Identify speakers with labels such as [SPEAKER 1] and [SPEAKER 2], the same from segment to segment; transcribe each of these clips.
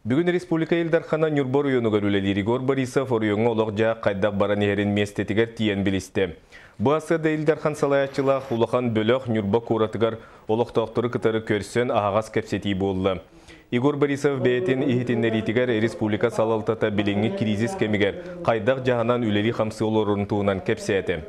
[SPEAKER 1] Бүгін Республика Елдархана Нюрбор үйонугар үлелі Игорь Борисов орыйоңы олықжа қайдақ баран ерін местетігер тиен білісті. Бұл асырда Елдархан салаячыла хулахан бөліқ Нюрбор куратыгар олықтақтыры кытары көрсен ағас кәпсеті болды. Игорь Борисов бәйтін ихетіннеритігер Республика салалтата біліңі кризис кемігер қайдақ жағынан үлелі қамсы олырын туынан кәпсеті.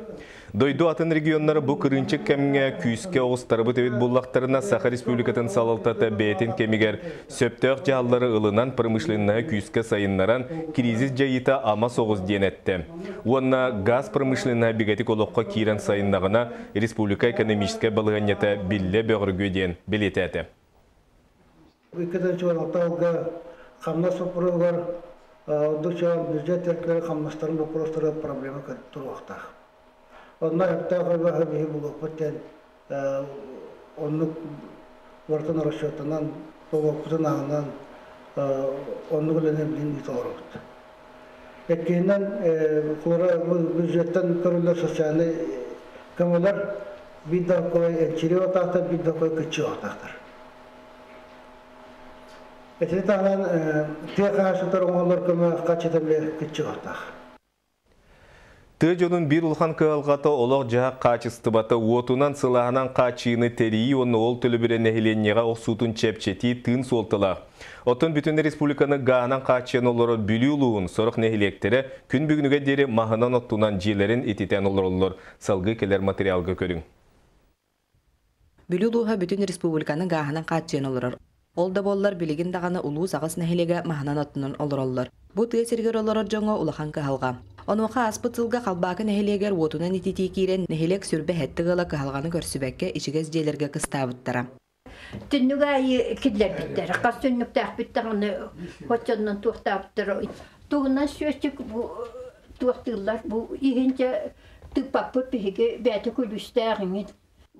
[SPEAKER 1] Дойду атын регионнары бұл кырынчык кәміңе күйіске оғыстарыбы төбет боллақтарына Саха Республикатын салалтата бәйтін кемігер сөптөк жағалары ылынан промышленная күйіске сайыннаран кризис жайыта ама соғыз ден әтті. Онна газ промышленная бігетік олыққа кейрен сайыннағына Республика экономическая балығанета білі бөғіргі ден білеті әті.
[SPEAKER 2] Икеден чуалатауға қамна сопырығар, ұдықчан бюджет әркелері қамнастарын өкірістері проблема тұрғақтақ. Onlar hatta bir bulup biten onu ortadan araştırdılar, doğuktan ağından onu bilen bir soruldu. Ekinen kura büyüten kurullar sosyal kamular bir daha koy çiriyor tahta bir daha koy küçüyor tahtar. Etrafından tekrar onları kama kaçırdılar küçüyor tahtar.
[SPEAKER 1] Тыжонун бир улхан кыалгата олог жаак качыстыбаты отунан сылағынан качыны терии оны ол төлі бірен нәхиленнеға оқсутун чепчети тын солтыла. Отын бүтін республиканы ғанан качын олары бүлі улуын сорық нәхилектері күн бүгінуге дері мағынан оттунан жиелерін ететен олар салғы келер материалға көрің.
[SPEAKER 3] Бүлі улуға бүтін республиканы ғанан качын олар. Олда боллар билигин даганы улуу сагыс нәхилеге маханан оттунан олороллар. Бу тыесергер олорор жоңо улахан кыхалга. Онуха аспытылга калбакы нәхилегер отунан итити кирен нәхилек сүрбе хеттыгыла кыхалганы көрсүбекке ичигез жээлерге кыстабыттара.
[SPEAKER 4] Түннүгай кидлер биттер. Кас түннүктах биттаганы хочоннан туктаптыр. Тугунан сөчүк бу туктылар бу игенче тыппаппы биге бәте күлүстәгин.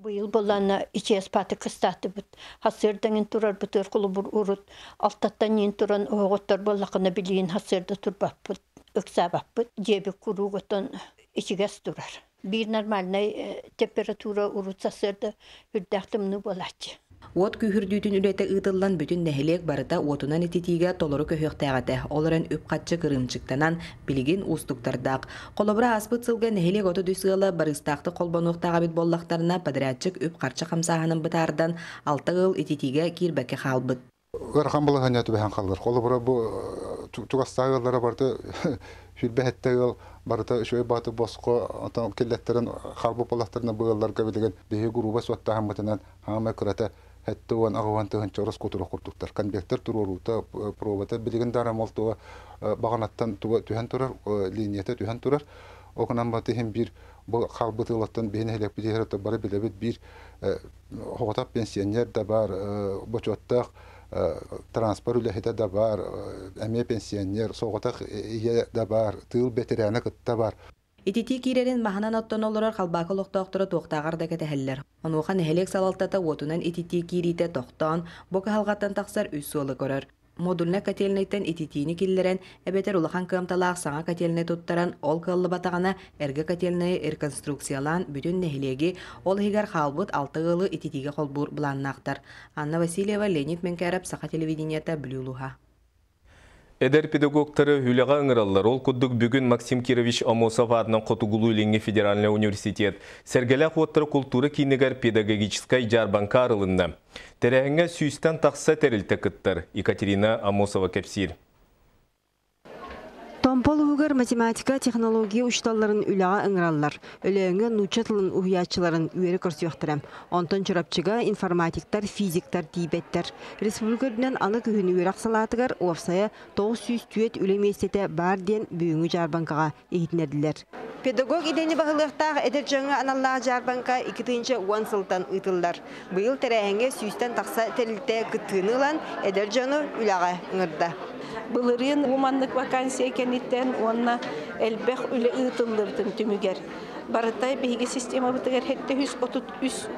[SPEAKER 4] Быйыл болана ичес паты кыстаты бут. Хасырдан турар бутыр кулубур урут. Алтаттан ин туран оготтор боллакына билин хасырда турбаппы. Өксабаппы. Жеби куруготон ичигес турар. Bir нормальный температура урут сасырда үрдәктимни болачы.
[SPEAKER 3] От күйірдүйтін үлеті ұтылан бүтін нәхілек барыта отунан ететіге толыры көхіқтәғаты. Оларын өп қатшы кырымчықтанан білігін ұстықтардақ. Қолыбыра аспыт сылға нәхілек оты дүсіғылы барыстақты қолбануқтаға бет боллақтарына падырятчық өп қарчы қамсағының бұтардан 6 ғыл ететіге кирбәкі қалбыт.
[SPEAKER 5] Ғарқан бұлы ғанеті бәйін қалғыр. Қолыбыра бұл туғастағылары барды хүлбәхеттәгіл барыта шөй баты босқо келеттерін қалбы болақтарына бұғыларға білген бейі ғұруба суаттағын мұтынан хаңа күрәті Хәтті оған ағуан тұғын чорыс көтірі құртықтар. Конвектор тұрурута, пробата білген дарам ол тұға бағанаттан түхен тұрар, линияты түхен тұрар. Оғынан батығын бір қалбы тұғылаттан бейін әлек білігерді бары білебет бір хоғытап пенсионер да бар, бөчоттақ, транспор үләхеті да бар, әме пенсионер, соғытақ ие да бар, тыл бетерәні күтті бар.
[SPEAKER 3] Итити кирерин маханан оттон олорор халбакы лоқтоқтыры тоқтағарда кәтәхәлләр. Онуға нәхелек салалтата отунан итити кирите тоқтан, бока халғаттан тақсар үс солы көрір. Модульна кателнайттан ититини киллерен әбетер улахан кымталақ саңа кателнай туттаран ол кыллы батағана әргі кателнай реконструкциялан бүтін нәхелеги ол хигар халбыт 6 ғылы ититиге қолбур бұланнақтар. Анна Васильева, Леонид Менкәріп, Саха телевидениета Блюлуха.
[SPEAKER 1] Эдер педагогтары хүліға ыңыралар. Ол күддік бүгін Максим Кирович Амосов адынан Қотугулу Ленге Федеральный университет. Сәргелі қуаттары культуры кейінігер педагогическай жарбанка арылында. Тәрәңі сүйістен тақса тәрілті күттір. Екатерина Амосова кәпсир.
[SPEAKER 6] Томпол угар математика технология ушталларын үліға ыңыралар. Өлеңі нучатылын уйячыларын үйері көрсіяқтырам. Онтон чырапчыға информатиктар, физиктар, дейбеттер. Республикадынан аны күйін үйері ақсалатығар орсая 900 түйет үлеместеті бар ден бүйіңі жарбанкаға егітінерділер. Педагог идені бағылықтағы әдір жаңы аналлағы жарбанка 2-ші уан сылтан ұйтылдар. Бұйыл тәрәңе сүйістен тақса тәрілті күттіңілан әдір жаңы үліға ыңырда.
[SPEAKER 7] Былырын уманлык вакансия кенеттен онна элбех үле ытылдырдын түмүгер. Барытай бейге система бытыгер хетте 133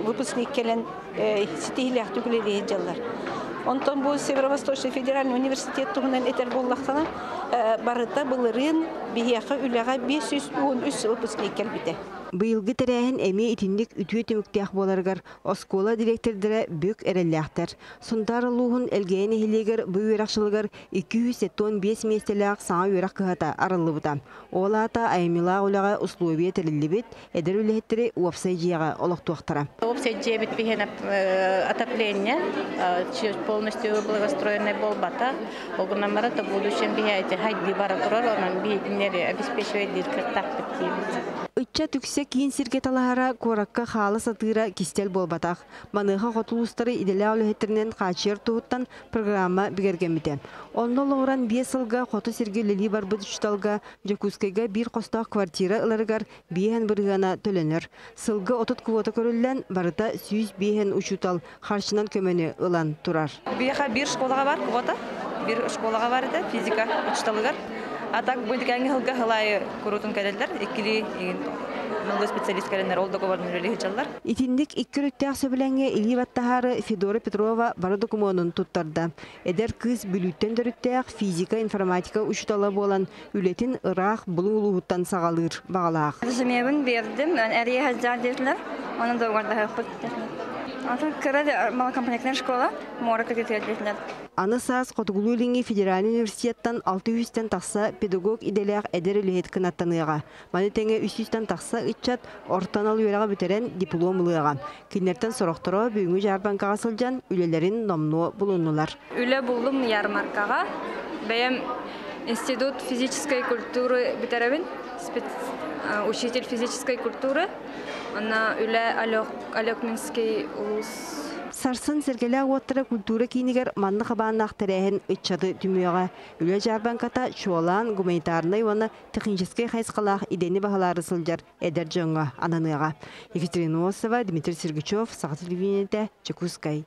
[SPEAKER 7] выпускник келен стилях түгілері жаллар. Онтон бұл Северо-Восточный федеральный университет туғынан этер боллақтана барыта былырын бейеқі үлеға 513 выпускник келбіде.
[SPEAKER 6] Быйылгы терәһен эми итинник үтүе түмүктәх боларгар оскола директордары бүк эрелләхтер. Сунтар луһун элгәйне хилегер бу юракчылыгар 215 местеләк саңа юрак кыһата арылыбыта. Олата аймила улага условие терилибит эдер үлеттери уапсайжыга олохтуактара.
[SPEAKER 8] Уапсайжы бит бихен отопление полностью благоустроенный болбата. Огнамара то будущем бихайте хайди баратурар онан бихиннери обеспечивает диркаттак бит.
[SPEAKER 6] Ычча түксе кийин сирге талахара коракка хаалы сатыра кистел болбатах. Маныха хотулустары иделе олехеттеринен качер туһуттан программа бигергемите. Онно лоуран 5 сылга хоту сирге лили барбыт учталга Жакускайга бир костак квартира ыларгар биһен бырыгана төлөнөр. Сылга отут квота көрүллән барыта 100 биһен учутал харчынан көмөнү ылан турар.
[SPEAKER 9] Биха бир школага бар квота. Бир школага бар да физика учталыгар. А так будет кәңгелгә халай курутун кәделләр, икили новый специалист кәленнәр ул договорны религиялар.
[SPEAKER 6] Итинник иккүрүттәк сөбеләнгә Иливаттахары Федора Петрова бары документын туттарда. Эдер кыз бүлүттен дөрүттәк физика, информатика учтала болан үлетин ырак булуулуттан сагалыр багалак.
[SPEAKER 9] Сөмебен бердим, әрие хәзәр дирләр. Аны договорда хакыт. Аты кырады мал компаниялар школа, мора кредитләр.
[SPEAKER 6] Аны саас Котугулулинги федераль университеттан 600-тен тақса педагог иделяқ әдер үліхет кынаттаныға. Маны тәңе 300-тен тақса үтчат ортанал үйраға бүтерен дипломлыға. Кинерттен сорақтыра бүгінгі жарбанкаға сылжан үлелерін номну бұлынылар.
[SPEAKER 9] Үле бұлым ярмаркаға бәйім институт физической культуры бітеребін, учитель физической культуры. Ана үле Алек Минский улус.
[SPEAKER 6] Сарсын сергелі оттыры культура кейінігер манны қабаннақ тәрәхін үтчады түмеуға. Үлі жарбанката шуалан гуманитарный оны техническай хайсқалақ идені бағалары сылжар әдер жоңға ананыға. Екатерина Осова, Дмитрий Сергачев, Сағат телевидениеде, Чекускай.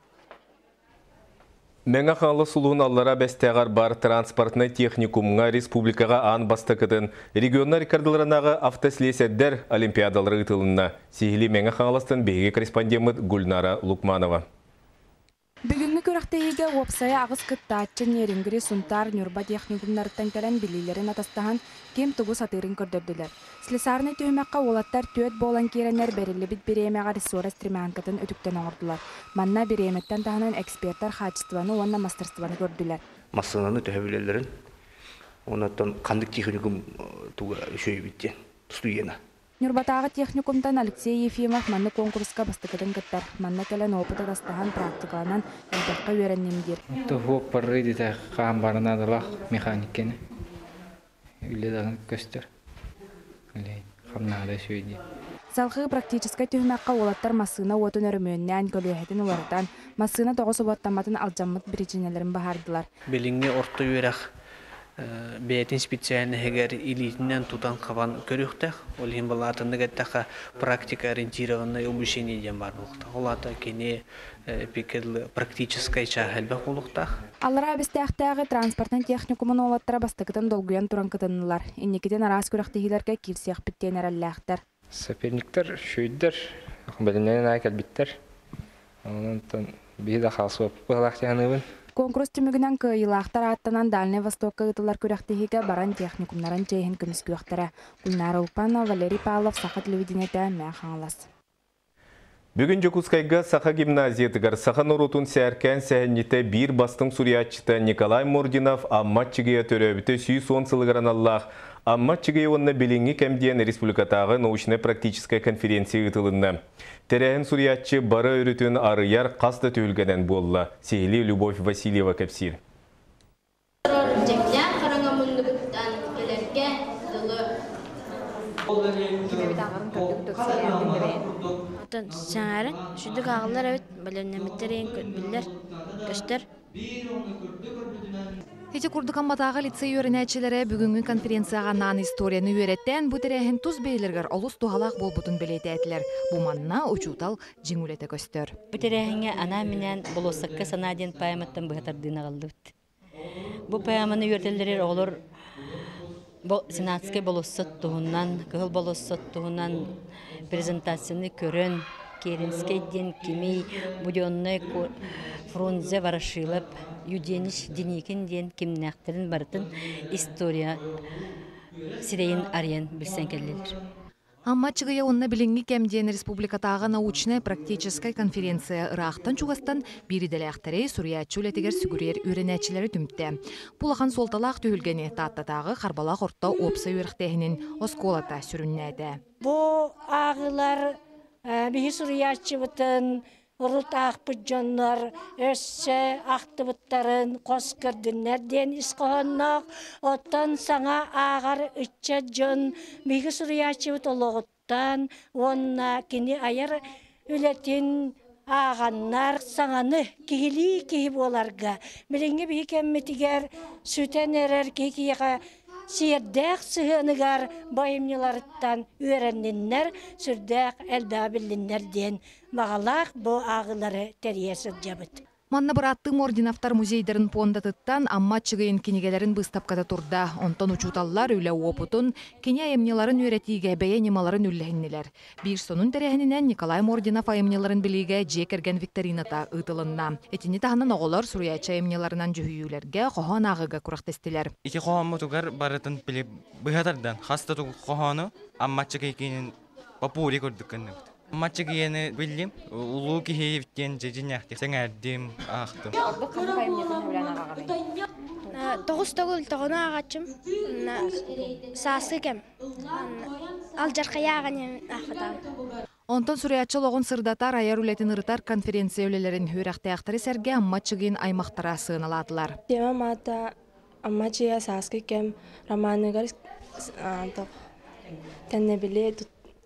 [SPEAKER 1] Мәңі қаңлы сұлуын аллара бәстәғар бар транспортны техникумға республикаға ан бастықыдын регионна рекордыларынағы автослесәддер олимпиадалары ұтылынна. Сейгілі мәңі қаңлыстың бейге корреспондемет Гульнара Лукманова.
[SPEAKER 10] Бүгінгі көріқтейге опсая ағыз күттаатчын ерингіри сунтар нюрба техникумнарыттан кәлін білейлерін атастаған кем тұғы сатырын көрдірділер. Слесарны түймәққа олаттар төет болан керенер бәрілі біт біремеға рессора стремянкатын өтіктен оңырдылар. Манна біреметтен тағынан эксперттар хачестваны, онна мастерстваны көрділер.
[SPEAKER 11] Массананы төхәбілелерін, онаттан қандық техникум тұға үшөй біттен, тұстуйена.
[SPEAKER 10] Нюрбатағы техникумдан Алексей Ефимов манны конкурска бастықыдың кіттар. Манна кәлін опыт адастаған практикаланан әлбәққа өрәннемдер.
[SPEAKER 12] Тұғып бары дейті қаған барына адылақ механикені. Үледағын көстер. Қамнағыда сөйде.
[SPEAKER 10] Салқы практическа түймәққа олаттар масына отын өрімөннен көлуәхетін олардан масына тоғысы боттаматын алжаммыт біреченелерін бағардылар.
[SPEAKER 11] Беліңге орта өрәқ бәйтін специальны хегер илитінен тутан қабан көріқтәқ. Ол ең бұл атынды кәттәқі практика ориентированный обучение ден бар болықтақ. Ол аты кене пекедлі практическай чағылбәқ болықтақ.
[SPEAKER 10] Аллара әбістәқтәғі транспортын техникумын олаттара бастықытын долгуян туран кытынылар. Иннекеден арас көріқтігілерге келсеқ біттен әрәлләқтір.
[SPEAKER 12] Соперниктер, шүйддер, бәліннен әкәлбіттер. Онын бейді қалсы бұғылақтығанығын.
[SPEAKER 10] Конкурс түмігінен кыйылақтар аттанан Дальний Востокка ұтылар көріқтігіге баран техникумнарын жайын көміс көқтірі. Гүлнара Улпанова, Валерий Павлов, Сақат телевидениеде мәқаңлас.
[SPEAKER 1] Бүгін Жокускайга Саха гимназиятыгар Саха Норутун сәркән сәхіннеті бір бастың суриятчыты Николай Мординов амматчыгия төрөбіті сүйсон сылығыран Аллах. Амматчыгия онына біліңі кәмден республикатағы научно-практическая конференция ұтылынны. Тәрәхін суриятчы бары өрітін арыяр қасты түйілгенен болла. Сейли Любовь Васильева кәпсир.
[SPEAKER 13] Саңарын шүдік ағылар әует бәлемнәметтерейін білдер, көстер.
[SPEAKER 10] Хети курдукан батағы лицей өрінәтшілері бүгінгі конференцияға нан историяны үйреттен бұтырәхін тұз бейлергер олыс туғалақ бол бұтын білеті әтілер. Бұманына ұчутал жеңулеті көстер.
[SPEAKER 13] Бұтырәхінге ана менен болосыққа санаден паяматтан бұғатардын ағылды бұт. Бұл паяманы үйреттелдерер олар сенатскай болосыт туғынан, кығыл болосыт туғынан презентацияны көрін, Керенскай ден кемей, буденный Фрунзе Ворошилов, Юденич Деникин ден кемнәқтерін бартын история сирейін ариян білсен кәлелер.
[SPEAKER 10] Аммачыгыя онна билинги кемден республикатағы научная практическая конференция ырақтан чугастан бириделяхтары Суриячу летигер сүгүрер үйренәчілері түмтті. Пулахан солталақ түйілгені таттатағы қарбалақ орта опса үйріқтәхінен осколата сүріннәді.
[SPEAKER 14] Бұ ағылар бігі Суриячу бұтын Урут ақпыт жонлар, өссе ақтыбыттарын қос көрдінерден исқоғаннақ, оттан саңа ағар үтче жон, бігі Суриячы бұт олығыттан, онна кені айыр үлетін ағаннар саңаны кихили боларға. Білінгі бігі кәмметігер сүтен әрер кекеға Сиердәк сыһыныгар байымныларыттан үйрәнненнәр, сүрдәк әлдәбіліннерден мағалақ бұ ағылары тәриясыр жабыт.
[SPEAKER 10] Манна бұраттың ординавтар музейдерін пондатыттан амма чығайын кенегелерін бұстапқада тұрда. Онтан учуталлар үлі опытын, кене айымнеларын үйретіге бәе немаларын үлләхіннелер. Bir сонун тәрәхінінен Николай Мординов айымнеларын біліге жекерген викторината ұтылынна. Этини тағынан оғылар Сурияча айымнеларынан жүхүйілерге қоған ағыға құрақтестілер.
[SPEAKER 15] Ики қоған мұтығар барытын білі бұғатардан. Хаста тұғы қоғаны амма чығайын папури көрдіккінді. Матчык ені білдім, ұлу кейіптен жежіняқты, сәң әрдім ақтым.
[SPEAKER 16] Тоғыз-тоғыл тоғына ағачым, сасы кәм, алжарқая ағанем ақпатам.
[SPEAKER 10] Онтан Суриячыл оғын сырдатар аяр үлетін ұрытар конференция өлелерін хөрәқті ақтыры сәрге аммачығын аймақтара сығыналадылар.
[SPEAKER 17] Тема мата аммачыға сасы кәм, романыгар тәннебіле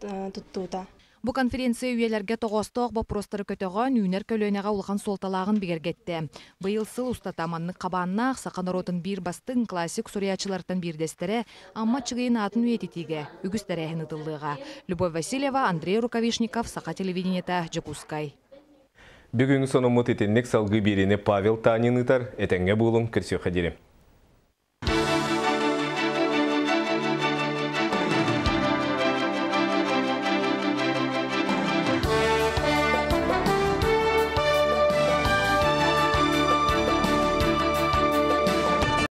[SPEAKER 17] тұттуыта.
[SPEAKER 10] Бу конференция үйелерге тоғыстық бопростары көтіған үйнер көлөнеға улған солталағын бігергетті. Бұйыл сыл ұстатаманны қабаннақ сақаныр отын бір бастың классик Суриячылардан бірдестері амма чығайын атын үйететіге, үгістері әхін ұтылдыға. Любовь Васильева, Андрей Рукавишников, Сақа телевидениета, Джакускай.
[SPEAKER 1] Бүгін сонымыт етеннік салғы берені Павел Танин ұтар, әтәңге болын кірсе қадері.